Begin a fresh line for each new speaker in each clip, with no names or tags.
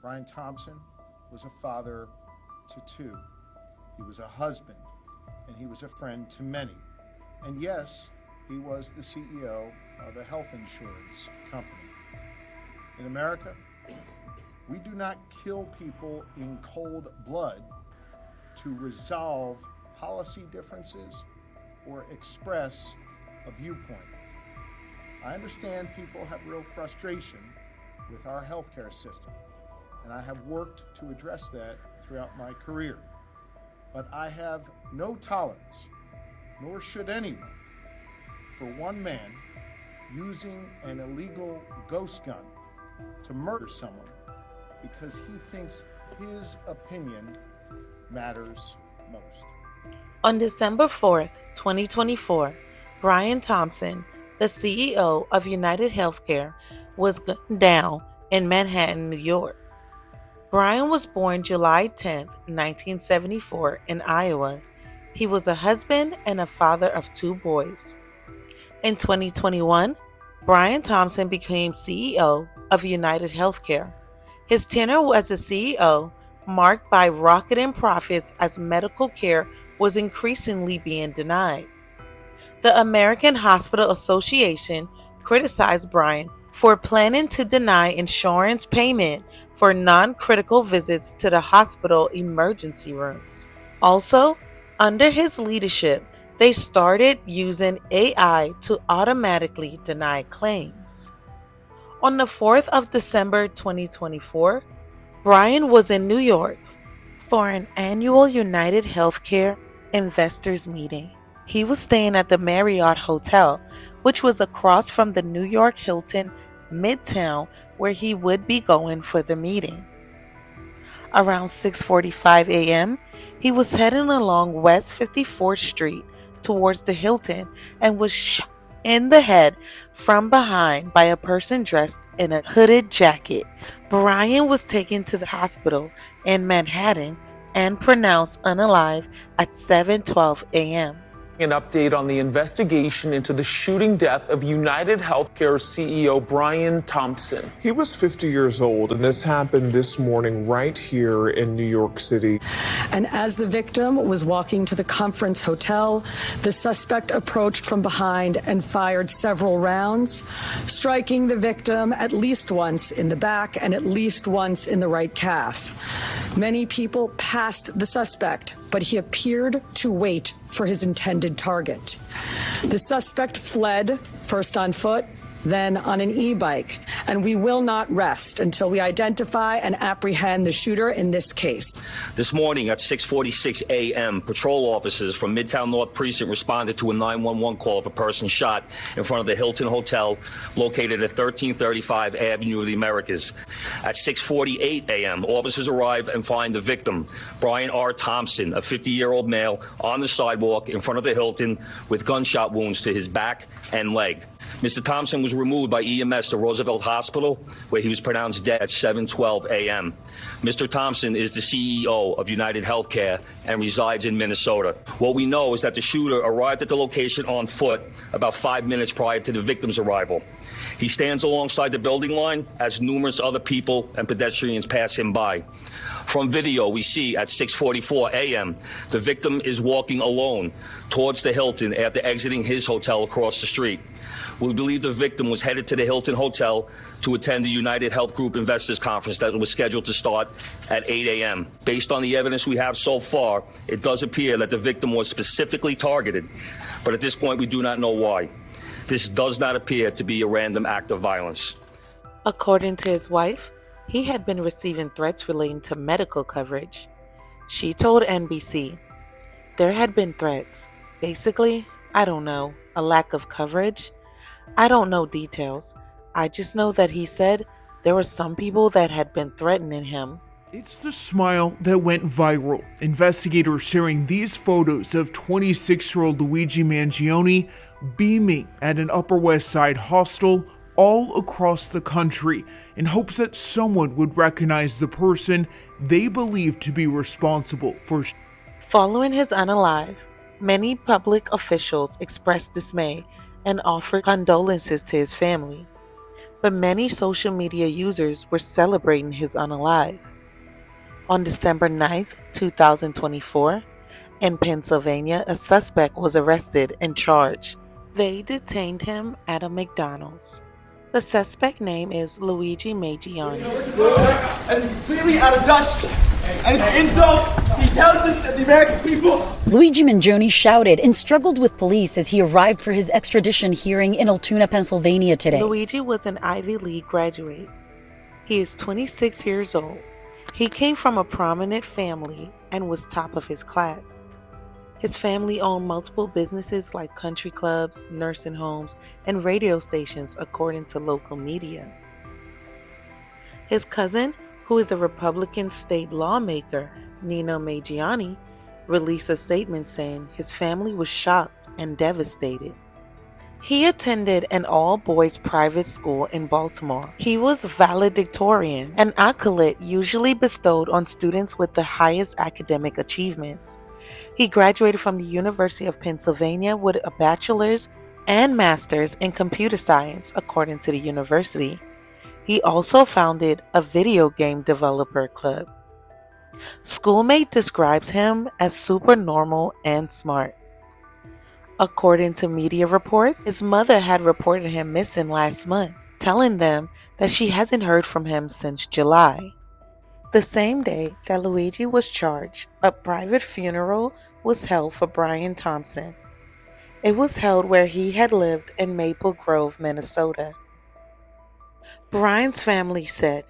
Brian Thompson was a father to two. He was a husband, and he was a friend to many. And yes, he was the CEO of a health insurance company. In America, we do not kill people in cold blood to resolve policy differences or express a viewpoint. I understand people have real frustration with our healthcare system, and I have worked to address that throughout my career. But I have no tolerance, nor should anyone, for one man using an illegal ghost gun to murder someone because he thinks his opinion matters most.
On December 4th, 2024, Brian Thompson, the CEO of UnitedHealthcare, was gunned down in Manhattan, New York. Brian was born July 10, 1974, in Iowa. He was a husband and a father of two boys. In 2021, Brian Thompson became CEO of UnitedHealthcare. His tenure as the CEO marked by rocketing profits as medical care was increasingly being denied. The American Hospital Association criticized Brian for planning to deny insurance payment for non-critical visits to the hospital emergency rooms. Also, under his leadership, they started using AI to automatically deny claims. On the 4th of December 2024, Brian was in New York for an annual UnitedHealthcare investors meeting. He was staying at the Marriott Hotel, which was across from the New York Hilton Midtown, where he would be going for the meeting. Around 6:45 a.m., he was heading along West 54th Street towards the Hilton and was shot in the head from behind by a person dressed in a hooded jacket. Brian was taken to the hospital in Manhattan and pronounced unalive at 7:12 a.m.
An update on the investigation into the shooting death of UnitedHealthcare CEO Brian Thompson.
He was 50 years old, and this happened this morning right here in New York City.
And as the victim was walking to the conference hotel, the suspect approached from behind and fired several rounds, striking the victim at least once in the back and at least once in the right calf. Many people passed the suspect, but he appeared to wait for his intended target. The suspect fled, first on foot, then on an e-bike, and we will not rest until we identify and apprehend the shooter in this case.
This morning at 6:46 a.m., patrol officers from Midtown North Precinct responded to a 911 call of a person shot in front of the Hilton Hotel located at 1335 Avenue of the Americas. At 6:48 a.m., officers arrive and find the victim, Brian R. Thompson, a 50-year-old male, on the sidewalk in front of the Hilton with gunshot wounds to his back and leg. Mr. Thompson was removed by EMS to Roosevelt Hospital, where he was pronounced dead at 7:12 a.m. Mr. Thompson is the CEO of UnitedHealthcare and resides in Minnesota. What we know is that the shooter arrived at the location on foot about 5 minutes prior to the victim's arrival. He stands alongside the building line as numerous other people and pedestrians pass him by. From video, we see at 6:44 a.m., the victim is walking alone towards the Hilton after exiting his hotel across the street. We believe the victim was headed to the Hilton Hotel to attend the United Health Group Investors Conference that was scheduled to start at 8 a.m. Based on the evidence we have so far, it does appear that the victim was specifically targeted, but at this point we do not know why. This does not appear to be a random act of violence.
According to his wife, he had been receiving threats relating to medical coverage. She told NBC, "There had been threats. Basically, I don't know, a lack of coverage. I don't know details. I just know that he said there were some people that had been threatening him."
It's the smile that went viral. Investigators sharing these photos of 26-year-old Luigi Mangione beaming at an Upper West Side hostel all across the country in hopes that someone would recognize the person they believed to be responsible for.
Following his unalive, many public officials expressed dismay and offered condolences to his family. but many social media users were celebrating his unalive. On December 9th, 2024, in Pennsylvania, a suspect was arrested and charged. They detained him at a McDonald's. The suspect name is Luigi Mangione.
And it's completely out of touch. And it's an insult to the intelligence of the American people.
Luigi Mangione shouted and struggled with police as he arrived for his extradition hearing in Altoona, Pennsylvania today.
Luigi was an Ivy League graduate. He is 26 years old. He came from a prominent family and was top of his class. His family owned multiple businesses like country clubs, nursing homes, and radio stations, according to local media. His cousin, who is a Republican state lawmaker, Nino Mangione, released a statement saying his family was shocked and devastated. He attended an all-boys private school in Baltimore. He was valedictorian, an accolade usually bestowed on students with the highest academic achievements. He graduated from the University of Pennsylvania with a bachelor's and master's in computer science, according to the university. He also founded a video game developer club. Schoolmate describes him as super normal and smart. According to media reports, his mother had reported him missing last month, telling them that she hasn't heard from him since July. The same day that Luigi was charged, a private funeral was held for Brian Thompson. It was held where he had lived in Maple Grove, Minnesota. Brian's family said,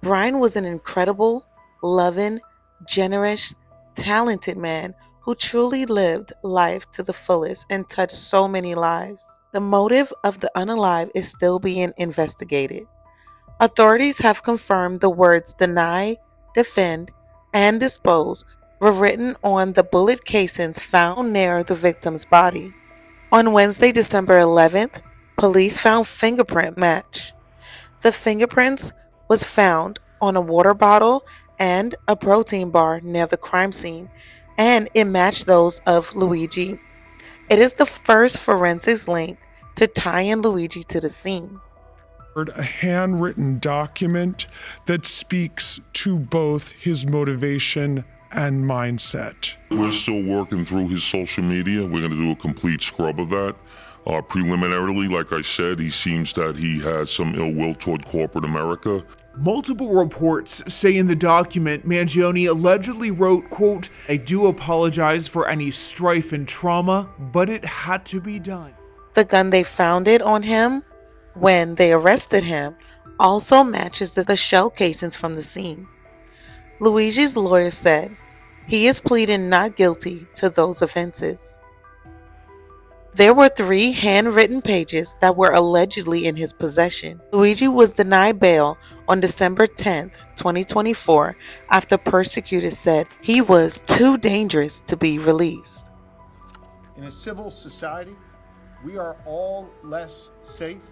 Brian was an incredible, loving, generous, talented man who truly lived life to the fullest and touched so many lives. The motive of the unalive is still being investigated. Authorities have confirmed the words deny, defend, and dispose were written on the bullet casings found near the victim's body. On Wednesday, December 11th, police found fingerprint match. The fingerprints was found on a water bottle and a protein bar near the crime scene, and it matched those of Luigi. It is the first forensics link to tie in Luigi to the scene.
A handwritten document that speaks to both his motivation and mindset.
We're still working through his social media. We're going to do a complete scrub of that. Preliminarily, like I said, he seems that he has some ill will toward corporate America.
Multiple reports say in the document Mangione allegedly wrote, quote, "I do apologize for any strife and trauma, but it had to be done."
The gun they found it on him when they arrested him also matches the shell casings from the scene. Luigi's lawyer said he is pleading not guilty to those offenses. There were 3 handwritten pages that were allegedly in his possession. Luigi was denied bail on December 10th, 2024, after prosecutors said he was too dangerous to be released.
In a civil society, we are all less safe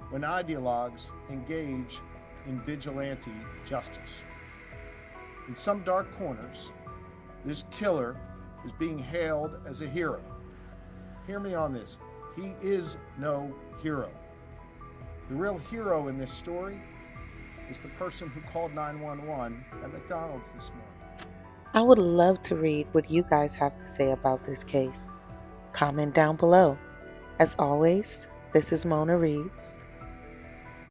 when ideologues engage in vigilante justice. In some dark corners, this killer is being hailed as a hero. Hear me on this. He is no hero. The real hero in this story is the person who called 911 at McDonald's this morning.
I would love to read what you guys have to say about this case. Comment down below. As always, this is Mona Reads.